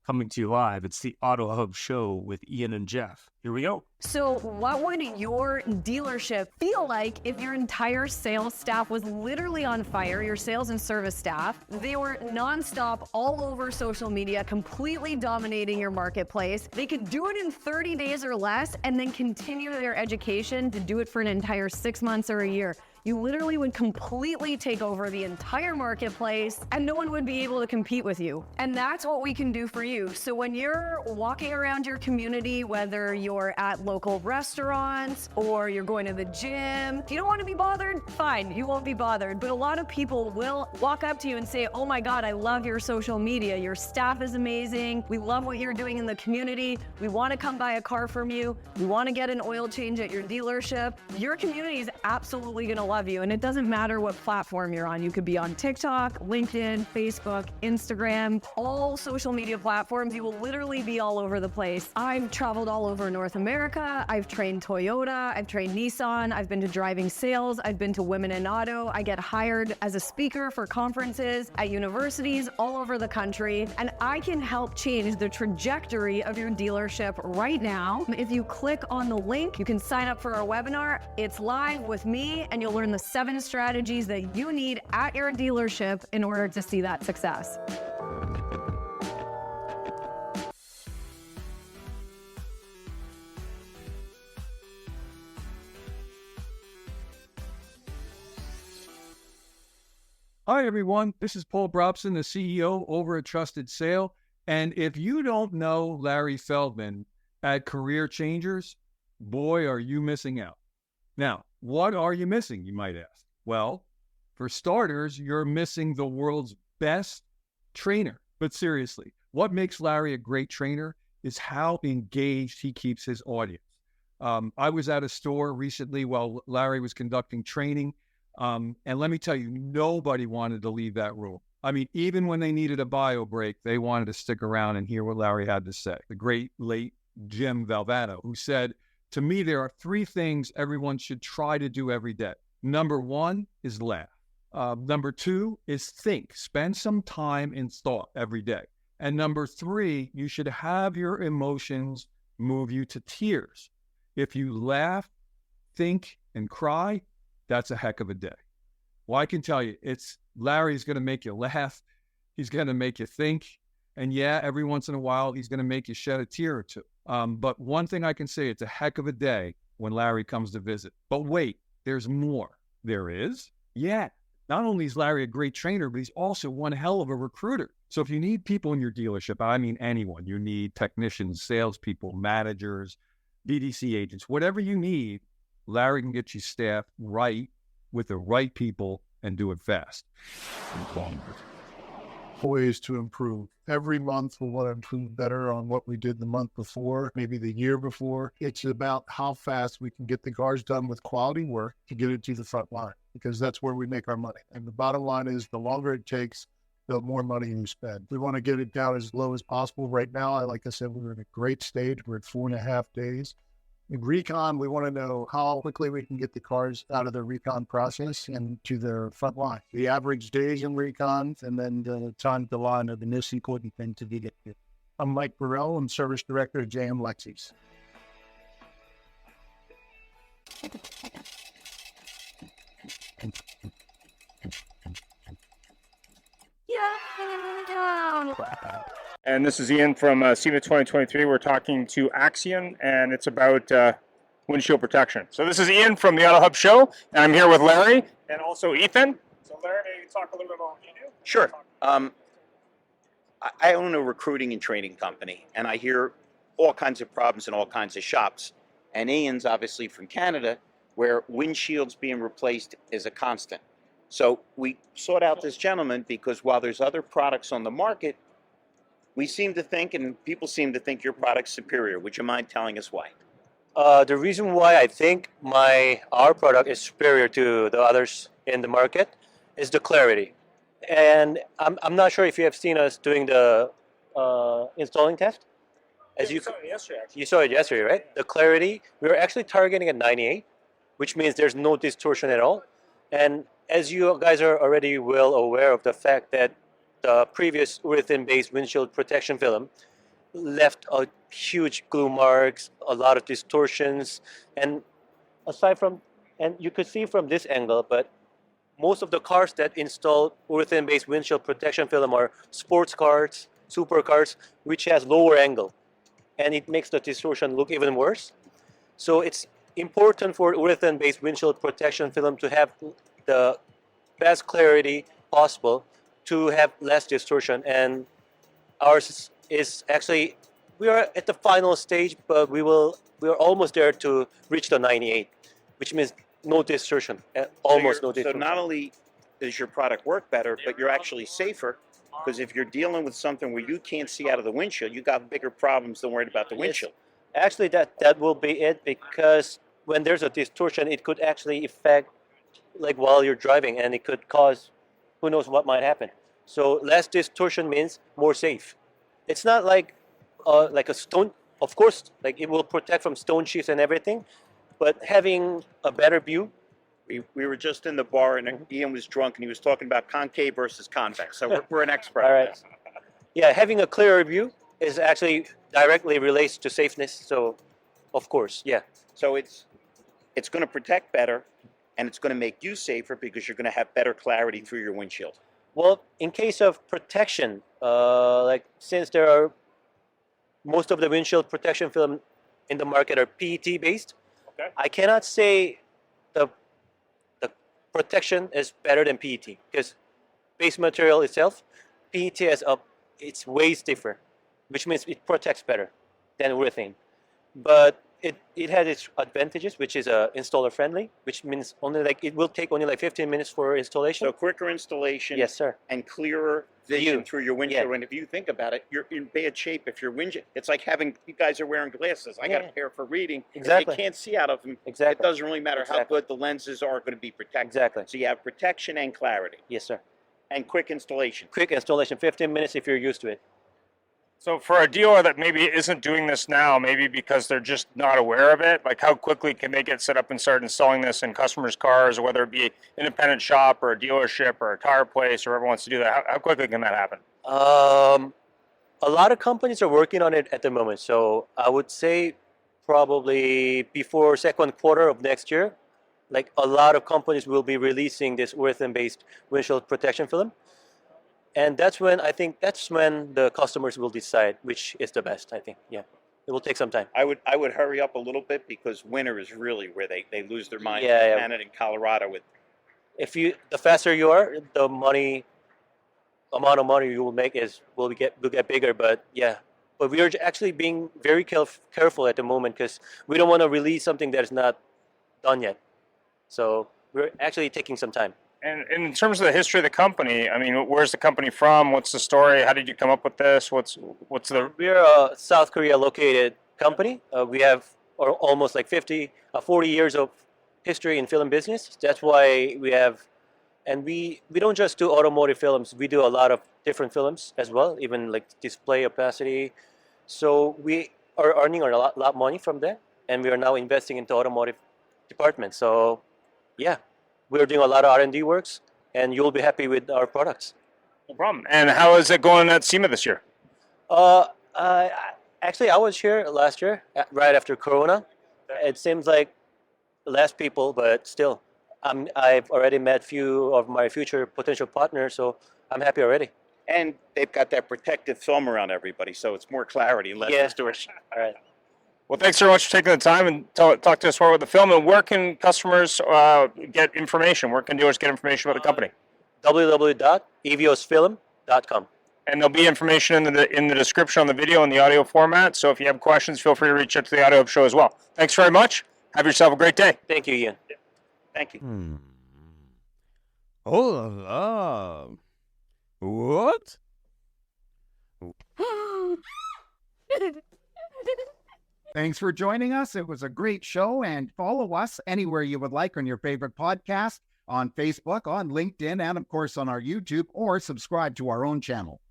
Coming to you live, it's the AutoHub show with Ian and Jeff. Here we go. So what would your dealership feel like if your entire sales staff was literally on fire, your sales and service staff? They were nonstop all over social media, completely dominating your marketplace. They could do it in 30 days or less and then continue their education to do it for an entire 6 months or a year. You literally would completely take over the entire marketplace and no one would be able to compete with you. And that's what we can do for you. So when you're walking around your community, whether you're at local restaurants or you're going to the gym, if you don't want to be bothered, fine, you won't be bothered. But a lot of people will walk up to you and say, oh my God, I love your social media. Your staff is amazing. We love what you're doing in the community. We want to come buy a car from you. We want to get an oil change at your dealership. Your community is absolutely going to love you. And it doesn't matter what platform you're on. You could be on TikTok, LinkedIn, Facebook, Instagram, all social media platforms. You will literally be all over the place. I've traveled all over North America. I've trained Toyota. I've trained Nissan. I've been to driving sales. I've been to Women in Auto. I get hired as a speaker for conferences at universities all over the country. And I can help change the trajectory of your dealership right now. If you click on the link, you can sign up for our webinar. It's live with me, and you'll learn the 7 strategies that you need at your dealership in order to see that success. Hi, everyone. This is Paul Brobson, the CEO over at Trusted Sale. And if you don't know Larry Feldman at Career Changers, boy, are you missing out. Now, what are you missing, you might ask? Well, for starters, you're missing the world's best trainer. But seriously, what makes Larry a great trainer is how engaged he keeps his audience. I was at a store recently while Larry was conducting training. And let me tell you, nobody wanted to leave that room. I mean, even when they needed a bio break, they wanted to stick around and hear what Larry had to say. The great late Jim Valvano, who said, to me, there are 3 things everyone should try to do every day. Number 1 is laugh. Number 2 is think. Spend some time in thought every day. And number 3, you should have your emotions move you to tears. If you laugh, think, and cry, that's a heck of a day. Well, I can tell you, Larry's going to make you laugh. He's going to make you think. And yeah, every once in a while, he's going to make you shed a tear or two. But one thing I can say, it's a heck of a day when Larry comes to visit. But wait, there's more. There is? Yeah. Not only is Larry a great trainer, but he's also one hell of a recruiter. So if you need people in your dealership, I mean anyone, you need technicians, salespeople, managers, BDC agents, whatever you need, Larry can get you staffed right with the right people and do it fast. Ways to improve. Every month we want to improve better on what we did the month before, maybe the year before. It's about how fast we can get the cars done with quality work to get it to the front line, because that's where we make our money. And the bottom line is the longer it takes, the more money you spend. We want to get it down as low as possible. Right now, like I said, we're in a great stage. We're at 4.5 days. In recon, we want to know how quickly we can get the cars out of the recon process and to their front line. The average days in recon, and then the time to line are the most important thing to get it. I'm Mike Burrell. I'm Service Director at JM Lexus. And this is Ian from Sema 2023. We're talking to Axion, and it's about windshield protection. So this is Ian from the AutoHub show, and I'm here with Larry and also Ethan. So Larry, maybe talk a little bit about what you do. Sure. I own a recruiting and training company, and I hear all kinds of problems in all kinds of shops. And Ian's obviously from Canada, where windshields being replaced is a constant. So we sought out this gentleman because while there's other products on the market, we seem to think, and people seem to think, your product's superior. Would you mind telling us why? The reason why I think our product is superior to the others in the market is the clarity. And I'm not sure if you have seen us doing the installing test. You saw it yesterday, actually. You saw it yesterday, right? The clarity, we were actually targeting at 98, which means there's no distortion at all. And as you guys are already well aware of the fact that the previous urethane-based windshield protection film left a huge glue marks, a lot of distortions, and aside from, and you could see from this angle, but most of the cars that install urethane-based windshield protection film are sports cars, supercars, which has lower angle, and it makes the distortion look even worse. So it's important for urethane-based windshield protection film to have the best clarity possible to have less distortion, and ours is actually, we are at the final stage, but we are almost there to reach the 98, which means no distortion, almost no distortion. So not only does your product work better, but you're actually safer, because if you're dealing with something where you can't see out of the windshield, you got bigger problems than worried about the windshield. Actually, that will be it, because when there's a distortion, it could actually affect, like while you're driving, and it could cause, who knows what might happen. So less distortion means more safe. It's not like a stone, of course, like it will protect from stone chips and everything, but having a better view. We were just in the bar, and Ian was drunk, and he was talking about concave versus convex. So we're an expert. All on right. this. Yeah, having a clearer view is actually directly relates to safeness. So, of course, yeah. So it's going to protect better, and it's going to make you safer because you're going to have better clarity through your windshield. Well, in case of protection, like since there are most of the windshield protection film in the market are PET based, Okay. I cannot say the protection is better than PET, because base material itself, PET it's way stiffer, which means it protects better than urethane. But it has its advantages, which is installer friendly, which means it will take only like 15 minutes for installation. So quicker installation. Yes, sir. And clearer vision View. through your windshield. Yeah. And if you think about it, you're in bad shape if your windshield. It's like you guys are wearing glasses. I got Yeah. a pair for reading. Exactly. You can't see out of them. Exactly. It doesn't really matter how Exactly. good the lenses are going to be protected. Exactly. So you have protection and clarity Yes, sir. and quick installation. Quick installation, 15 minutes if you're used to it. So for a dealer that maybe isn't doing this now, maybe because they're just not aware of it, like how quickly can they get set up and start installing this in customers' cars, or whether it be an independent shop or a dealership or a tire place or whoever wants to do that? How quickly can that happen? A lot of companies are working on it at the moment. So I would say probably before second quarter of next year, like a lot of companies will be releasing this urethane-based windshield protection film. And that's when the customers will decide which is the best, I think. Yeah, it will take some time. I would hurry up a little bit, because winter is really where they lose their minds. Yeah, in yeah. Canada and Colorado with. The faster you are, the amount of money you will make will get bigger. But yeah, but we are actually being very careful at the moment, because we don't want to release something that is not done yet. So we're actually taking some time. And in terms of the history of the company, I mean, where's the company from? What's the story? How did you come up with this? What's the... We're a South Korea located company. We have almost like 40 years of history in film business. That's why we have, and we don't just do automotive films. We do a lot of different films as well, even like display opacity. So we are earning a lot of money from that, and we are now investing into automotive department. So yeah, we're doing a lot of R&D works, and you'll be happy with our products. No problem. And how is it going at Sema this year? Actually, I was here last year, right after Corona. It seems like less people, but still, I've already met few of my future potential partners, so I'm happy already. And they've got that protective film around everybody, so it's more clarity and less distortion. All right. Well, thanks very much for taking the time and talk to us more about the film. And where can customers get information? Where can dealers get information about the company? www.eviosfilm.com. And there'll be information in the description on the video and the audio format. So if you have questions, feel free to reach out to the AutoHub show as well. Thanks very much. Have yourself a great day. Thank you, Ian. Thank you. Oh la la. What? Thanks for joining us. It was a great show, and follow us anywhere you would like on your favorite podcast, on Facebook, on LinkedIn, and of course on our YouTube, or subscribe to our own channel.